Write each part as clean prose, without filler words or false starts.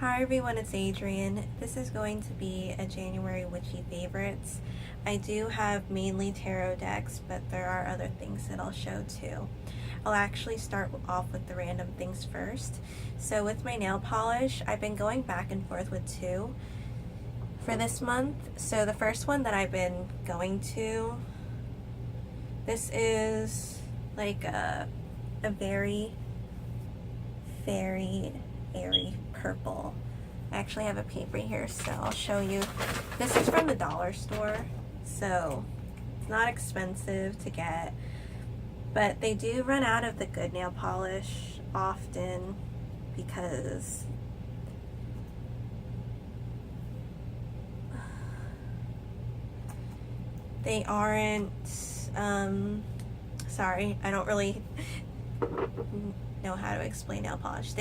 Hi everyone, it's Adrienne. This is going to be a January Witchy favorites. I do have mainly tarot decks, but there are other things that I'll show too. I'll actually start off with the random things first. So with my nail polish, I've been going back and forth with two for this month. So the first one that I've been going to, this is like a very airy purple. I actually have a paper here, so I'll show you. This is from the dollar store, so it's not expensive to get, but they do run out of the good nail polish often because they aren't, sorry, I don't really know how to explain nail polish.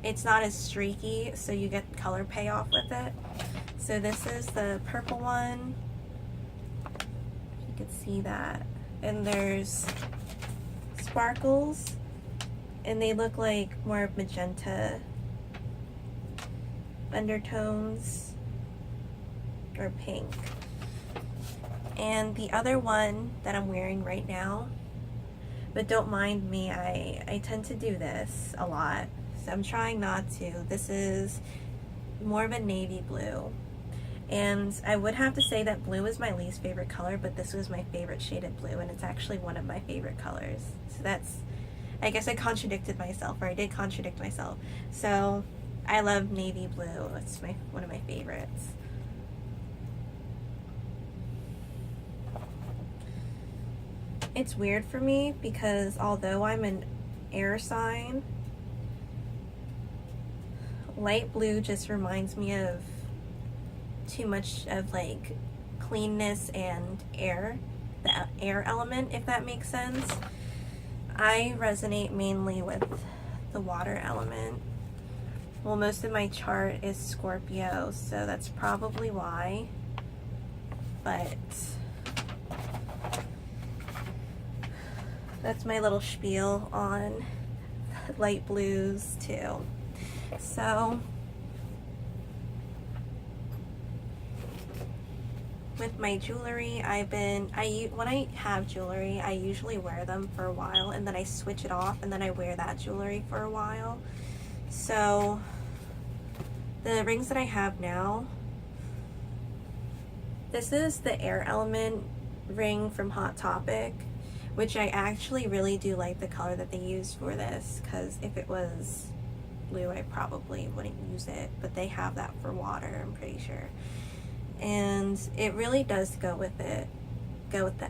It's not as streaky, so you get color payoff with it. So this is the purple one. You can see that. And there's sparkles, and they look like more magenta undertones or pink. And the other one that I'm wearing right now, but don't mind me, I tend to do this a lot, so I'm trying not to. This is more of a navy blue, and I would have to say that blue is my least favorite color, but this was my favorite shade of blue, and it's actually one of my favorite colors. So that's, I guess I contradicted myself, or I did contradict myself. So I love navy blue. It's one of my favorites. It's weird for me because although I'm an air sign, light blue just reminds me of too much of like cleanness and air, the air element, if that makes sense. I resonate mainly with the water element. Well, most of my chart is Scorpio, so that's probably why, but that's my little spiel on light blues too. So with my jewelry, when I have jewelry, I usually wear them for a while and then I switch it off and then I wear that jewelry for a while. So the rings that I have now, this is the air element ring from Hot Topic, which I actually really do like the color that they used for this, because if it was blue I probably wouldn't use it, but they have that for water, I'm pretty sure. And it really does go with the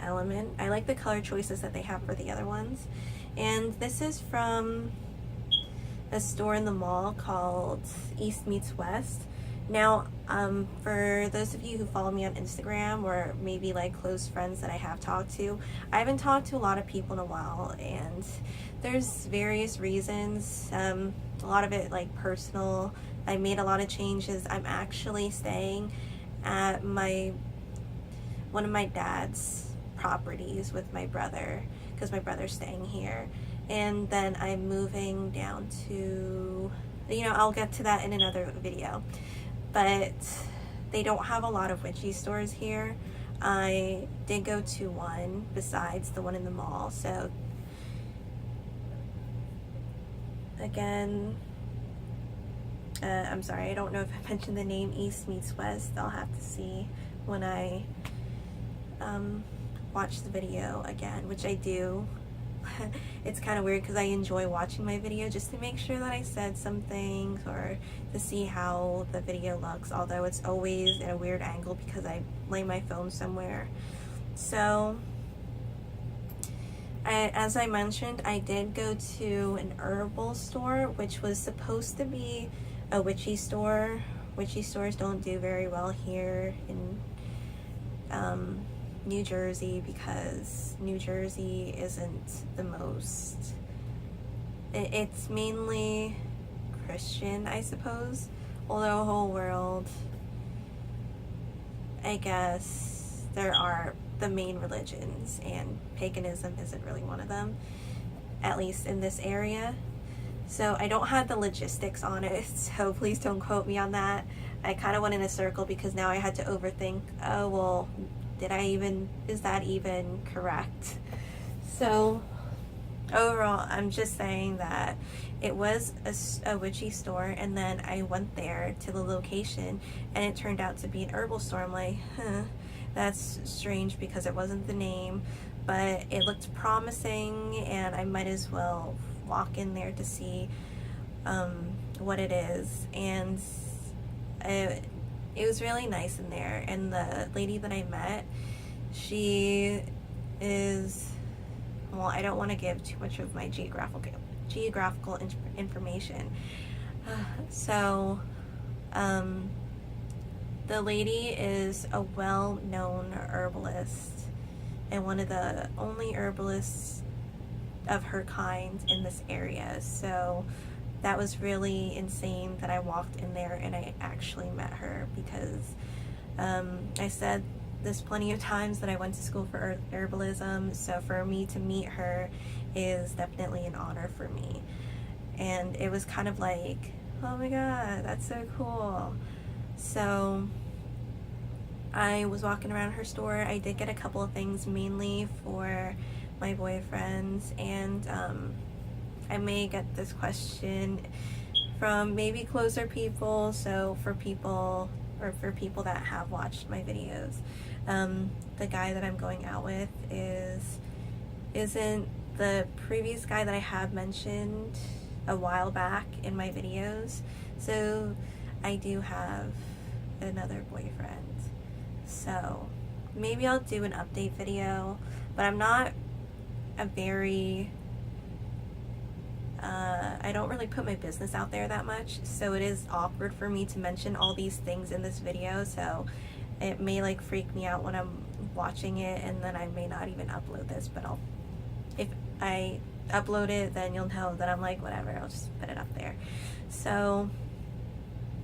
element. I like the color choices that they have for the other ones. And this is from a store in the mall called East Meets West. Now, for those of you who follow me on Instagram, or maybe like close friends that I have talked to, I haven't talked to a lot of people in a while, and there's various reasons. A lot of it like personal. I made a lot of changes. I'm actually staying at one of my dad's properties with my brother, because my brother's staying here, and then I'm moving down to, I'll get to that in another video. But they don't have a lot of witchy stores here. I did go to one besides the one in the mall. So again, I'm sorry, I don't know if I mentioned the name East Meets West. I'll have to see when I watch the video again, which I do. It's kind of weird because I enjoy watching my video just to make sure that I said some things, or to see how the video looks, although it's always at a weird angle because I lay my phone somewhere. So as I mentioned, I did go to an herbal store, which was supposed to be a witchy store. Witchy stores don't do very well here in New Jersey, because New Jersey isn't the most, it's mainly Christian, I suppose, although the whole world, I guess, there are the main religions, and paganism isn't really one of them, at least in this area. So I don't have the logistics on it, so please don't quote me on that. I kind of went in a circle because now I had to overthink, oh well, is that even correct? So overall, I'm just saying that it was a witchy store, and then I went there to the location and it turned out to be an herbal store. I'm like, that's strange because it wasn't the name, but it looked promising and I might as well walk in there to see what it is. And it was really nice in there, and the lady that I met, she is, well, I don't want to give too much of my geographical information. So the lady is a well-known herbalist and one of the only herbalists of her kind in this area. So that was really insane that I walked in there and I actually met her, because I said this plenty of times that I went to school for herbalism, so for me to meet her is definitely an honor for me. And it was kind of like, oh my god, that's so cool. So I was walking around her store. I did get a couple of things, mainly for my boyfriends, and I may get this question from maybe closer people, so for people that have watched my videos. The guy that I'm going out with isn't the previous guy that I have mentioned a while back in my videos, so I do have another boyfriend. So maybe I'll do an update video, but I'm not a very I don't really put my business out there that much, so it is awkward for me to mention all these things in this video, so it may like freak me out when I'm watching it, and then I may not even upload this, but if I upload it, then you'll know that I'm like, whatever, I'll just put it up there. So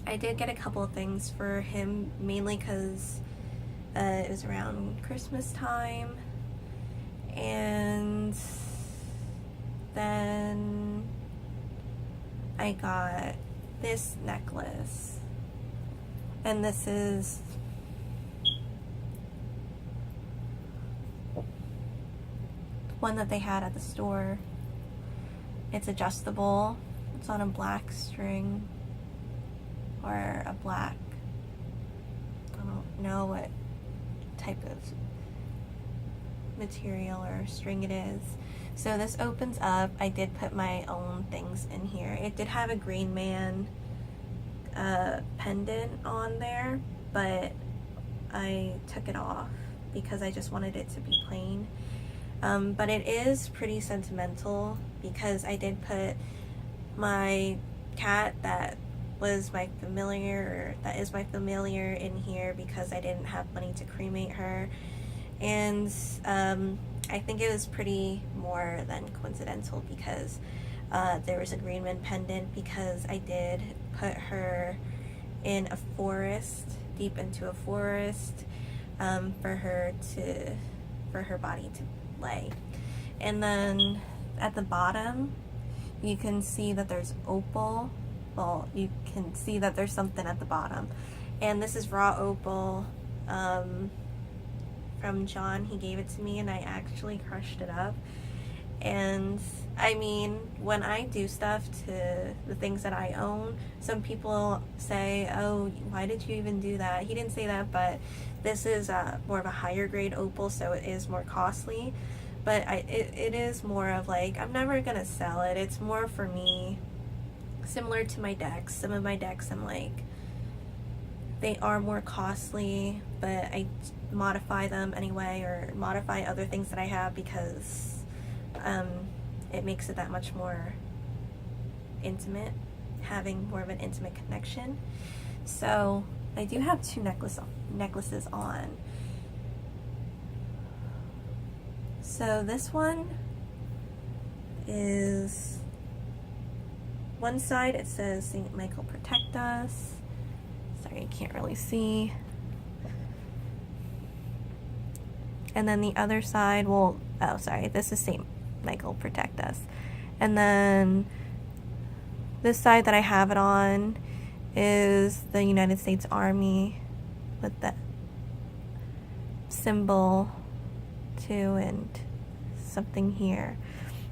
I did get a couple of things for him, mainly because it was around Christmas time, and then I got this necklace, and this is one that they had at the store. It's adjustable. It's on a black string, or a black, I don't know what type of material or string it is. So this opens up. I did put my own things in here. It did have a Green Man pendant on there, but I took it off because I just wanted it to be plain. But it is pretty sentimental because I did put my cat that is my familiar in here because I didn't have money to cremate her. And I think it was pretty more than coincidental because there was a Green Man pendant, because I did put her in a forest, deep into a forest, for her body to lay. And then at the bottom you can see that there's opal. Well, you can see that there's something at the bottom, and this is raw opal from John. He gave it to me and I actually crushed it up. And I mean, when I do stuff to the things that I own, some people say, oh, why did you even do that? He didn't say that, but this is more of a higher grade opal, so it is more costly. But it is more of like, I'm never gonna sell it. It's more for me, similar to my decks. Some of my decks, I'm like, they are more costly, but I modify them anyway, or modify other things that I have, because it makes it that much more intimate, having more of an intimate connection. So I do have two necklaces on. So this one is, one side it says St. Michael protect us. Sorry, you can't really see. And then the other side, well, oh, sorry, this is St. Michael protect us. And then This side that I have it on is the United States Army with the symbol too, and something here.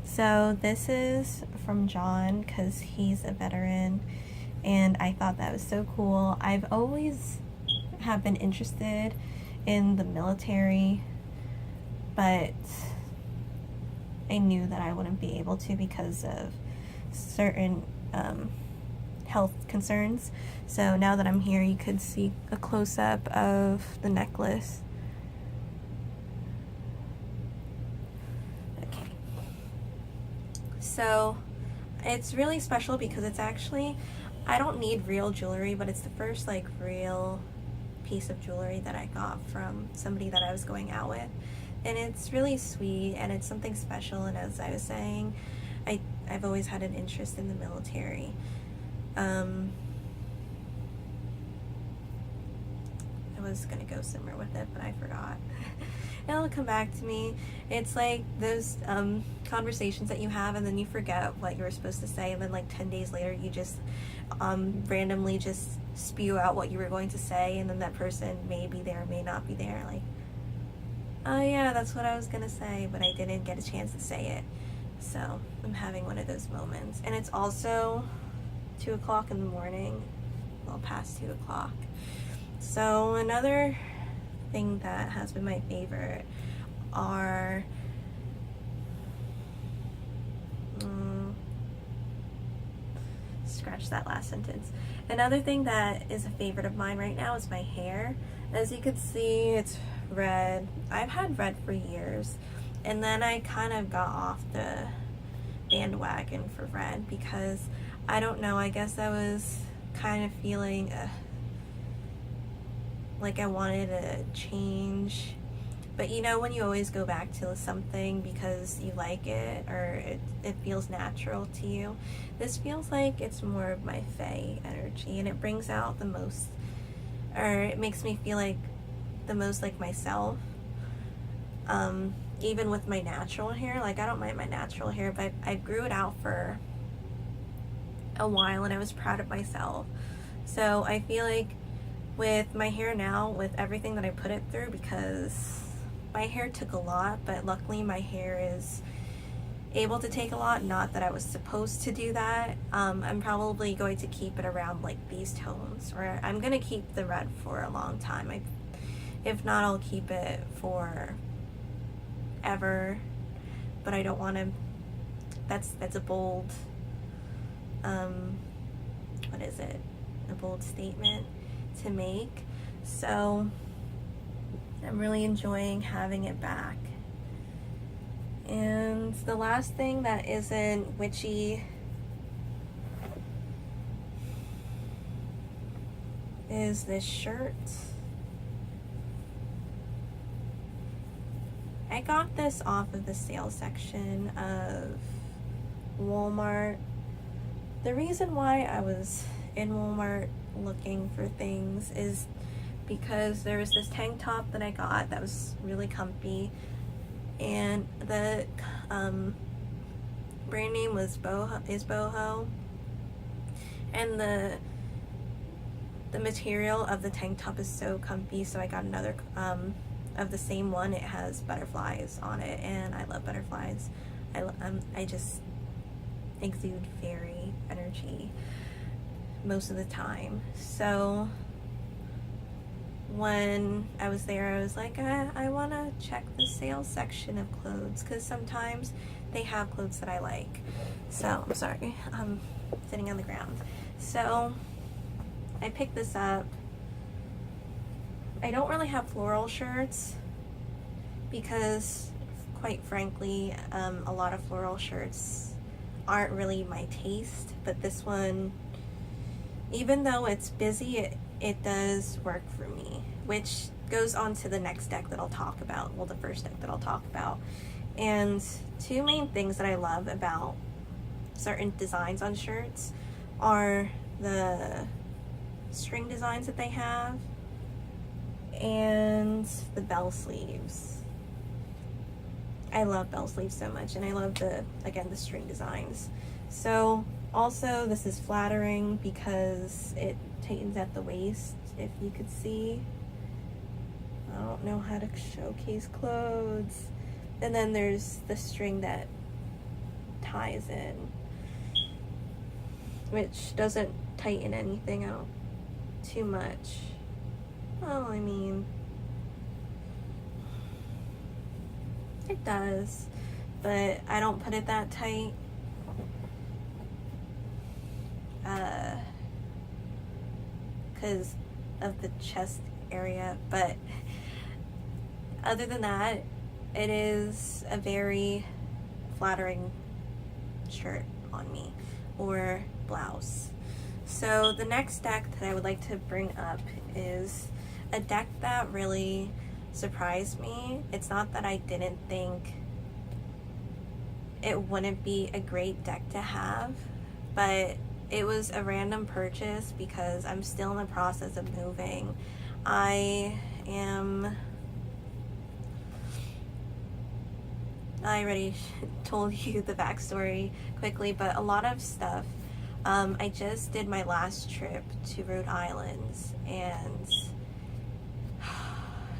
So this is from John because he's a veteran, and I thought that was so cool. I've always have been interested in the military, but I knew that I wouldn't be able to because of certain health concerns. So now that I'm here, you could see a close-up of the necklace. Okay. So it's really special because it's actually, I don't need real jewelry, but it's the first like real piece of jewelry that I got from somebody that I was going out with. And it's really sweet, and it's something special. And as I was saying, I've always had an interest in the military. I was gonna go somewhere with it, but I forgot. It'll come back to me. It's like those conversations that you have and then you forget what you were supposed to say, and then like 10 days later you just randomly just spew out what you were going to say, and then that person may be there, may not be there, like, oh yeah, that's what I was gonna say, but I didn't get a chance to say it. So I'm having one of those moments. And it's also 2 o'clock in the morning, well past 2 o'clock. So another thing that has been my favorite are scratch that last sentence. Another thing that is a favorite of mine right now is my hair. As you can see, it's red. I've had red for years, and then I kind of got off the bandwagon for red because I don't know, I guess I was kind of feeling like I wanted a change. But you know when you always go back to something because you like it or it feels natural to you? This feels like it's more of my fae energy, and it brings out the most, or it makes me feel like the most like myself. Even with my natural hair, like I don't mind my natural hair, but I grew it out for a while and I was proud of myself. So I feel like with my hair now, with everything that I put it through, because my hair took a lot, but luckily my hair is able to take a lot. Not that I was supposed to do that. I'm probably going to keep it around like these tones, or I'm gonna keep the red for a long time. If not, I'll keep it for ever, but I don't want to, that's a bold, what is it, a bold statement to make. So I'm really enjoying having it back. And the last thing that isn't witchy is this shirt. I got this off of the sale section of Walmart. The reason why I was in Walmart looking for things is because there was this tank top that I got that was really comfy, and the brand name was boho, and the material of the tank top is so comfy, so I got another of the same one. It has butterflies on it, and I love butterflies. I just exude fairy energy most of the time. So when I was there, I was like, I want to check the sales section of clothes, because sometimes they have clothes that I like. So I'm sorry, I'm sitting on the ground. So I picked this up. I don't really have floral shirts because, quite frankly, a lot of floral shirts aren't really my taste, but this one, even though it's busy, it does work for me, which goes on to the next deck that I'll talk about, well, the first deck that I'll talk about. And two main things that I love about certain designs on shirts are the string designs that they have and the bell sleeves. I love bell sleeves so much, and I love the string designs. So Also, this is flattering because it tightens at the waist, if you could see. I don't know how to showcase clothes. And then there's the string that ties in, which doesn't tighten anything out too much. Well, I mean, it does, but I don't put it that tight. Because of the chest area, but other than that, it is a very flattering shirt on me, or blouse. So the next deck that I would like to bring up is a deck that really surprised me. It's not that I didn't think it wouldn't be a great deck to have, but it was a random purchase because I'm still in the process of moving. I already told you the backstory quickly, but a lot of stuff. I just did my last trip to Rhode Island, and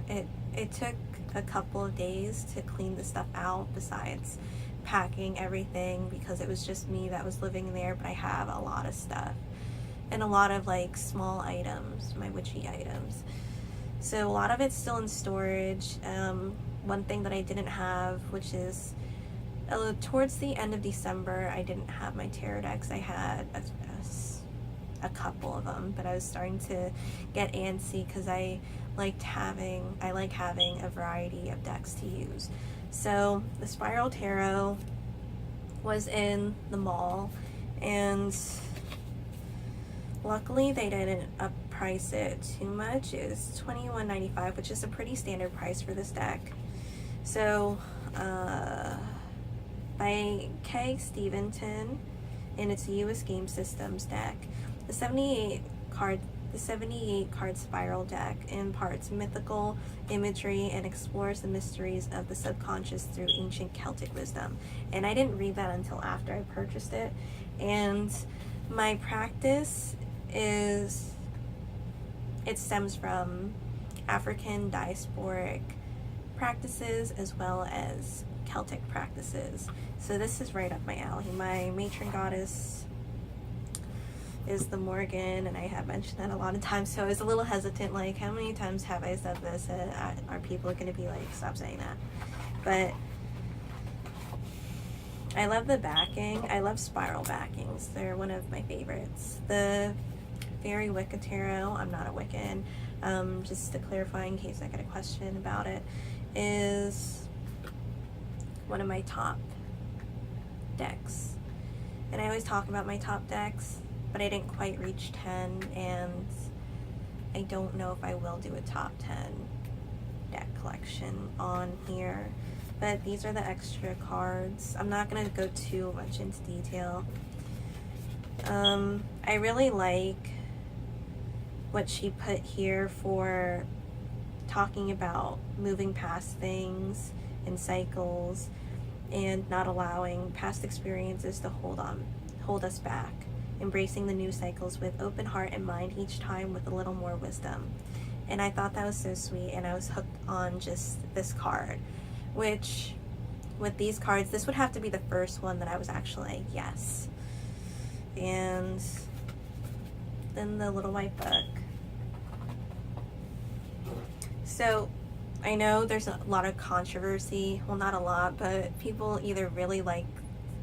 it took a couple of days to clean the stuff out, besides packing everything, because it was just me that was living there, but I have a lot of stuff and a lot of like small items, my witchy items. So a lot of it's still in storage. One thing that I didn't have, which is towards the end of December, I didn't have my tarot decks. I had a couple of them, but I was starting to get antsy because I like having a variety of decks to use. So the Spiral Tarot was in the mall, and luckily they didn't price it too much. It was $21.95, which is a pretty standard price for this deck. So by Kay Steventon, and it's a US Game Systems deck. The 78 card spiral deck imparts mythical imagery and explores the mysteries of the subconscious through ancient Celtic wisdom. And I didn't read that until after I purchased it. And my practice stems from African diasporic practices as well as Celtic practices. So this is right up my alley. My matron goddess is the Morgan, and I have mentioned that a lot of times, so I was a little hesitant, like, how many times have I said this? Are people going to be like, stop saying that? But I love the backing. I love spiral backings. They're one of my favorites. The Fairy Wicca Tarot, I'm not a Wiccan, just to clarify in case I get a question about it, is one of my top decks. And I always talk about my top decks, but I didn't quite reach 10, and I don't know if I will do a top 10 deck collection on here. But these are the extra cards. I'm not going to go too much into detail. I really like what she put here for talking about moving past things and cycles and not allowing past experiences to hold us back. Embracing the new cycles with open heart and mind, each time with a little more wisdom. And I thought that was so sweet, and I was hooked on just this card, which with these cards, this would have to be the first one that I was actually like, yes. And then the little white book. So I know there's a lot of controversy, well, not a lot, but people either really like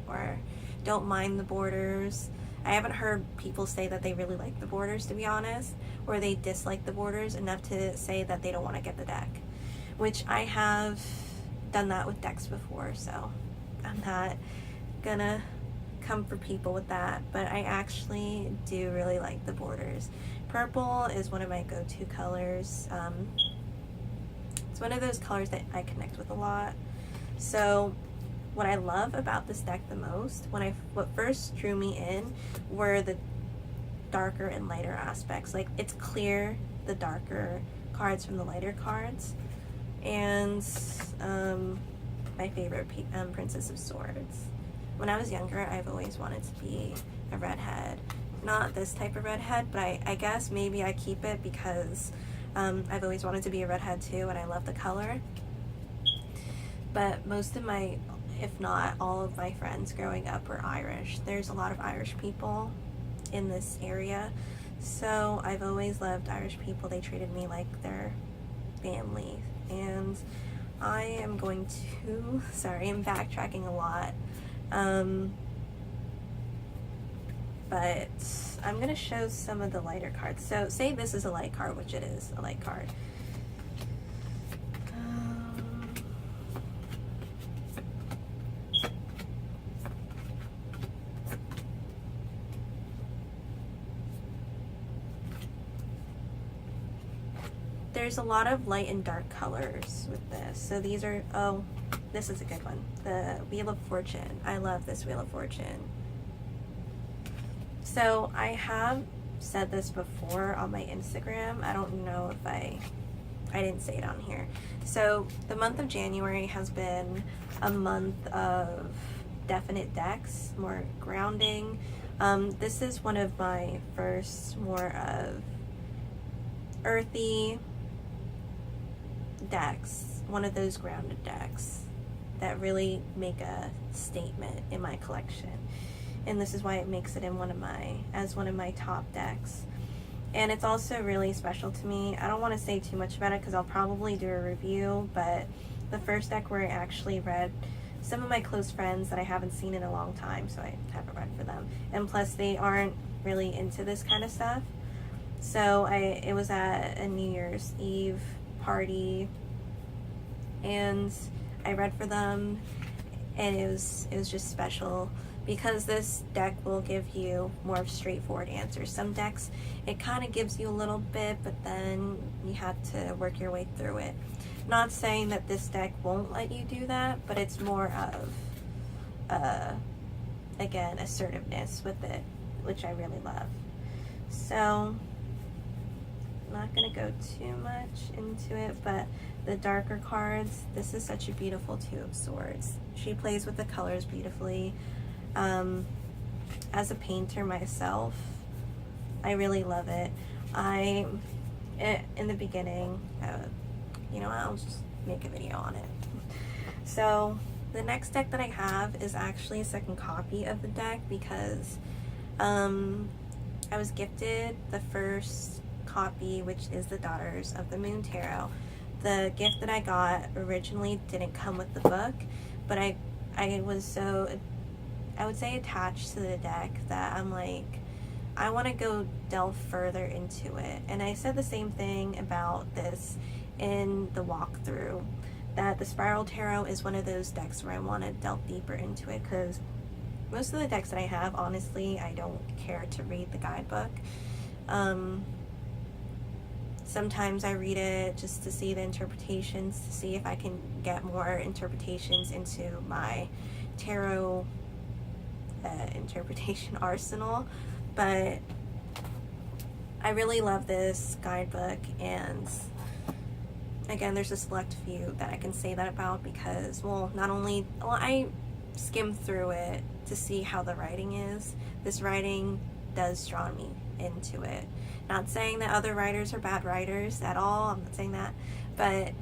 or don't mind the borders. I haven't heard people say that they really like the borders, to be honest, or they dislike the borders enough to say that they don't want to get the deck, which I have done that with decks before, so I'm not gonna come for people with that, but I actually do really like the borders. Purple is one of my go-to colors. It's one of those colors that I connect with a lot. So what I love about this deck the most, what first drew me in were the darker and lighter aspects. Like, it's clear the darker cards from the lighter cards. And my favorite, Princess of Swords. When I was younger, I've always wanted to be a redhead. Not this type of redhead, but I guess maybe I keep it because I've always wanted to be a redhead too, and I love the color. But most of my, if not all of my friends growing up were Irish. There's a lot of Irish people in this area, so I've always loved Irish people. They treated me like their family. And I am going to, sorry, I'm backtracking a lot, but I'm going to show some of the lighter cards. So say this is a light card, which it is a light card. There's a lot of light and dark colors with this. So these are, oh, this is a good one. The Wheel of Fortune. I love this Wheel of Fortune. So I have said this before on my Instagram. I don't know if I didn't say it on here. So the month of January has been a month of definite decks, more grounding. This is one of my first more of earthy decks, one of those grounded decks that really make a statement in my collection. And this is why it makes it in one of my top decks. And it's also really special to me. I don't want to say too much about it because I'll probably do a review, but the first deck where I actually read some of my close friends that I haven't seen in a long time, so I haven't read for them. And plus they aren't really into this kind of stuff. So it was at a New Year's Eve party and I read for them, and it was just special because this deck will give you more straightforward answers. Some decks, it kind of gives you a little bit, but then you have to work your way through it. Not saying that this deck won't let you do that, but it's more of, again, assertiveness with it, which I really love. So, I'm not going to go too much into it, but the darker cards, this is such a beautiful Two of Swords. She plays with the colors beautifully. As a painter myself, I really love it. In the beginning, you know, I'll just make a video on it. So the next deck that I have is actually a second copy of the deck because I was gifted the first copy, which is the Daughters of the Moon Tarot. The gift that I got originally didn't come with the book, but I was so, I would say, attached to the deck that I'm like, I want to go delve further into it. And I said the same thing about this in the walkthrough, that the Spiral Tarot is one of those decks where I want to delve deeper into it, because most of the decks that I have, honestly, I don't care to read the guidebook. Sometimes I read it just to see the interpretations, to see if I can get more interpretations into my tarot interpretation arsenal. But I really love this guidebook, and again, there's a select few that I can say that about because, well, I skimmed through it to see how the writing is. This writing does draw me into it. Not saying that other writers are bad writers at all, I'm not saying that, but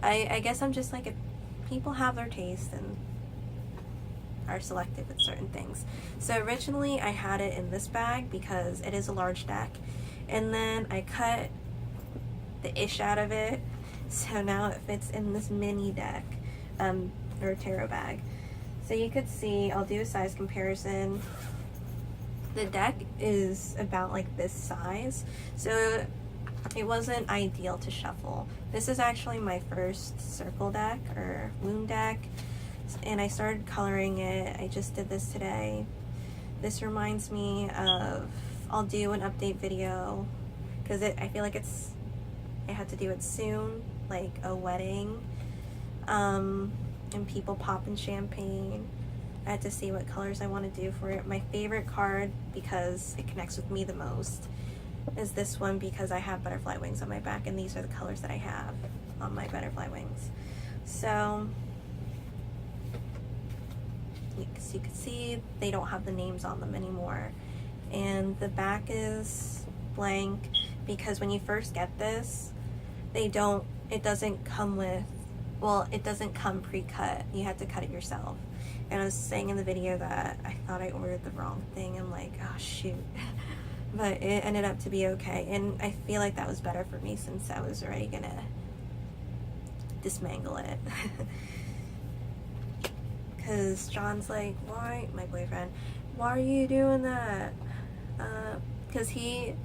I guess I'm just like, if people have their taste and are selective with certain things. So originally I had it in this bag because it is a large deck, and then I cut the ish out of it, so now it fits in this mini deck, or tarot bag. So you could see, I'll do a size comparison. The deck is about like this size, so it wasn't ideal to shuffle. This is actually my first circle deck or moon deck, and I started coloring it. I just did this today. This reminds me of, I'll do an update video because I feel like I have to do it soon, like a wedding, and people popping champagne. I had to see what colors I want to do for it. My favorite card, because it connects with me the most, is this one because I have butterfly wings on my back, and these are the colors that I have on my butterfly wings. So you can see they don't have the names on them anymore, and the back is blank because when you first get this, it doesn't come with, well, it doesn't come pre-cut. You have to cut it yourself. And I was saying in the video that I thought I ordered the wrong thing. I'm like, oh shoot. But it ended up to be okay. And I feel like that was better for me since I was already gonna dismangle it. Because John's like, why, my boyfriend, why are you doing that? Because he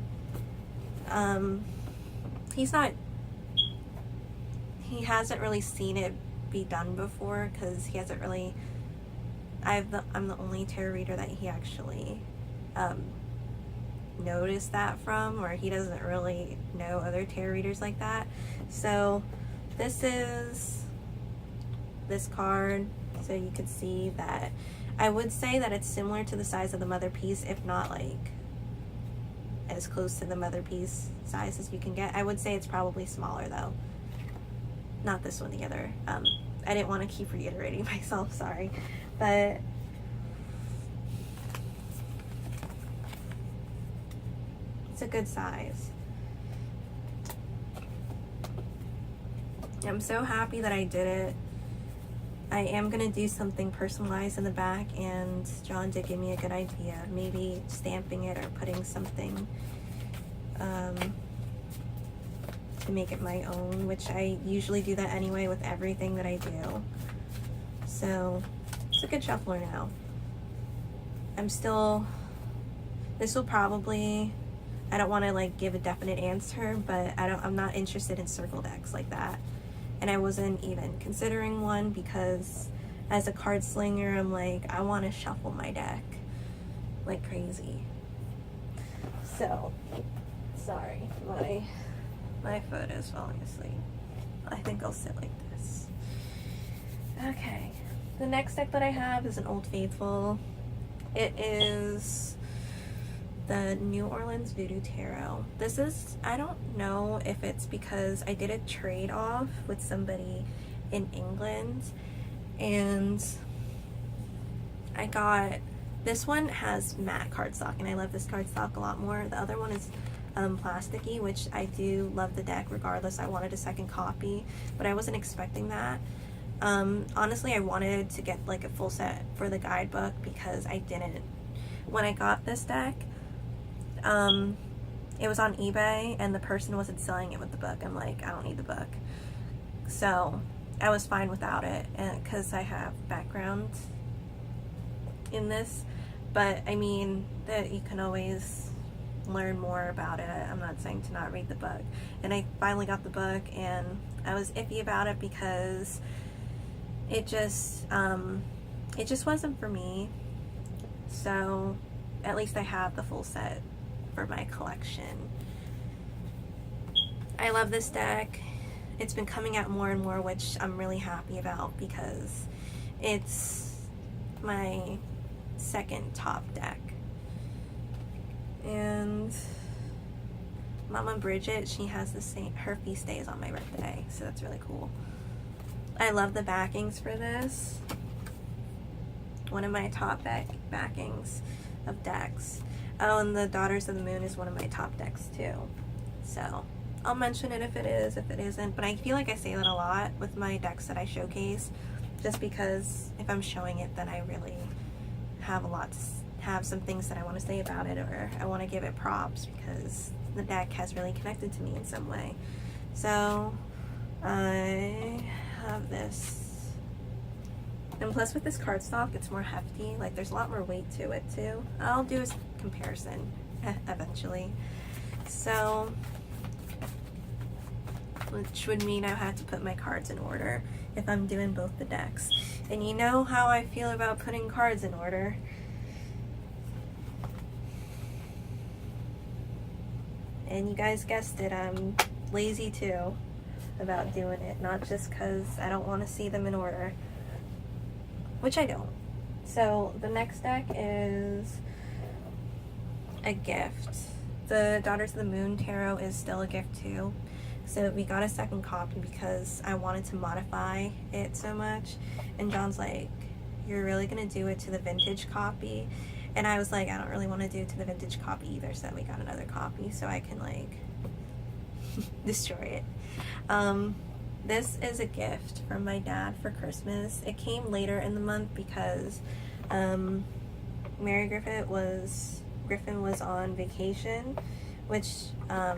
hasn't really seen it be done before, because he hasn't really, I'm the only tarot reader that he actually noticed that from, or he doesn't really know other tarot readers like that. So this is this card, so you can see that I would say that it's similar to the size of the mother piece, if not like as close to the mother piece size as you can get. I would say it's probably smaller though. Not this one, the other. I didn't want to keep reiterating myself, sorry. But it's a good size. I'm so happy that I did it. I am going to do something personalized in the back, and John did give me a good idea. Maybe stamping it or putting something to make it my own, which I usually do that anyway with everything that I do. So it's a good shuffler now. This will probably, I don't want to like give a definite answer, but I'm not interested in circle decks like that. And I wasn't even considering one because as a card slinger, I'm like, I want to shuffle my deck like crazy. So, sorry, my foot is falling asleep. I think I'll sit like this. Okay, the next deck that I have is an Old Faithful. It is the New Orleans Voodoo Tarot. This is, I don't know if it's because I did a trade off with somebody in England, and I got, this one has matte cardstock, and I love this cardstock a lot more. The other one is plasticky, which I do love the deck regardless. I wanted a second copy, but I wasn't expecting that. Honestly, I wanted to get like a full set for the guidebook because I didn't, when I got this deck, it was on eBay and the person wasn't selling it with the book. I'm like, I don't need the book. So I was fine without it, and because I have background in this, but I mean that you can always learn more about it. I'm not saying to not read the book. And I finally got the book, and I was iffy about it because it just wasn't for me. So at least I have the full set for my collection. I love this deck. It's been coming out more and more, which I'm really happy about because it's my second top deck. And Mama Bridget, she has the same, her feast day is on my birthday, so that's really cool. I love the backings for this. One of my top backings of decks. Oh, and the Daughters of the Moon is one of my top decks too. So I'll mention it if it is, if it isn't. But I feel like I say that a lot with my decks that I showcase, just because if I'm showing it, then I really have have some things that I want to say about it, or I want to give it props because the deck has really connected to me in some way. So I have this. And plus with this cardstock, it's more hefty. Like there's a lot more weight to it too. I'll do a comparison eventually. So, which would mean I have to put my cards in order if I'm doing both the decks. And you know how I feel about putting cards in order. And you guys guessed it, I'm lazy too about doing it. Not just because I don't want to see them in order. Which I don't. So the next deck is a gift. The Daughters of the Moon Tarot is still a gift too. So we got a second copy because I wanted to modify it so much. And John's like, you're really gonna do it to the vintage copy? And I was like, I don't really want to do it to the vintage copy either, so we got another copy so I can like destroy it. This is a gift from my dad for Christmas. It came later in the month because Mary Griffin was on vacation, which I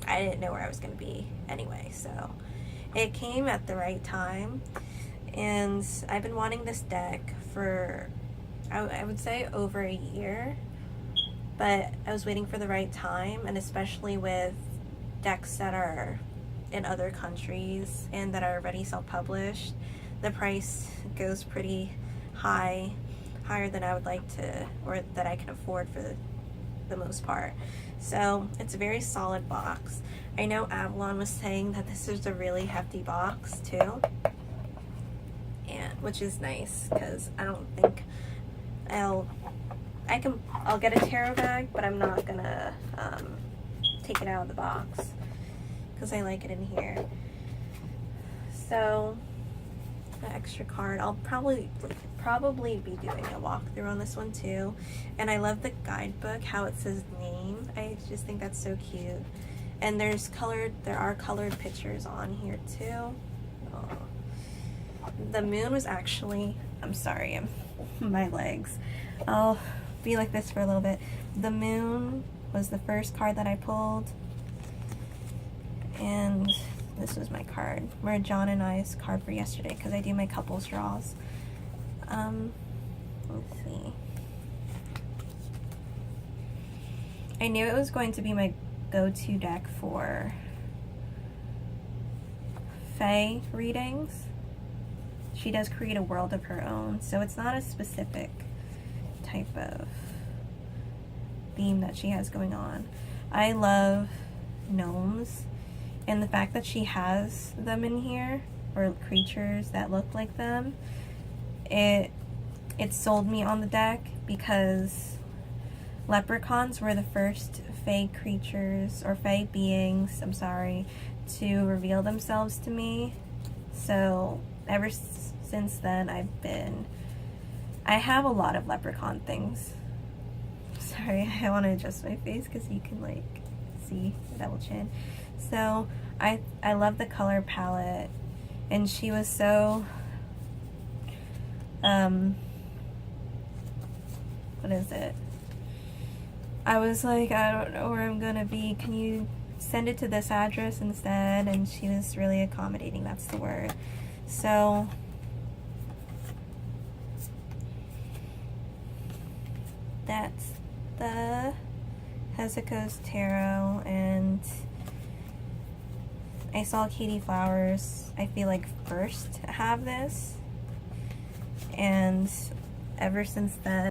didn't know where I was going to be anyway, so it came at the right time. And I've been wanting this deck for, I would say, over a year, but I was waiting for the right time, and especially with decks that are in other countries and that are already self-published, the price goes pretty high, higher than I would like to, or that I can afford for the most part. So it's a very solid box. I know Avalon was saying that this is a really hefty box too, and which is nice because I don't think I'll get a tarot bag, but I'm not gonna take it out of the box because I like it in here. So the extra card, I'll probably be doing a walkthrough on this one too. And I love the guidebook, how it says name. I just think that's so cute. And there are colored pictures on here too. Oh. The moon was actually, I'm sorry, my legs. I'll be like this for a little bit. The moon was the first card that I pulled. And this was my card, where John and I's card for yesterday, because I do my couples draws. Let's see. I knew it was going to be my go-to deck for Fae readings. She does create a world of her own, so it's not a specific type of theme that she has going on. I love gnomes, and the fact that she has them in here, or creatures that look like them, it sold me on the deck, because leprechauns were the first Fae creatures, or Fae beings, I'm sorry, to reveal themselves to me. So ever since then, I have a lot of leprechaun things. Sorry, I want to adjust my face because you can like see the double chin. So I love the color palette, and she was so what is it? I was like, I don't know where I'm gonna be. Can you send it to this address instead? And she was really accommodating, that's the word. So that's the Hezekiah's Tarot, and I saw Katie Flowers, I feel like, first have this, and ever since then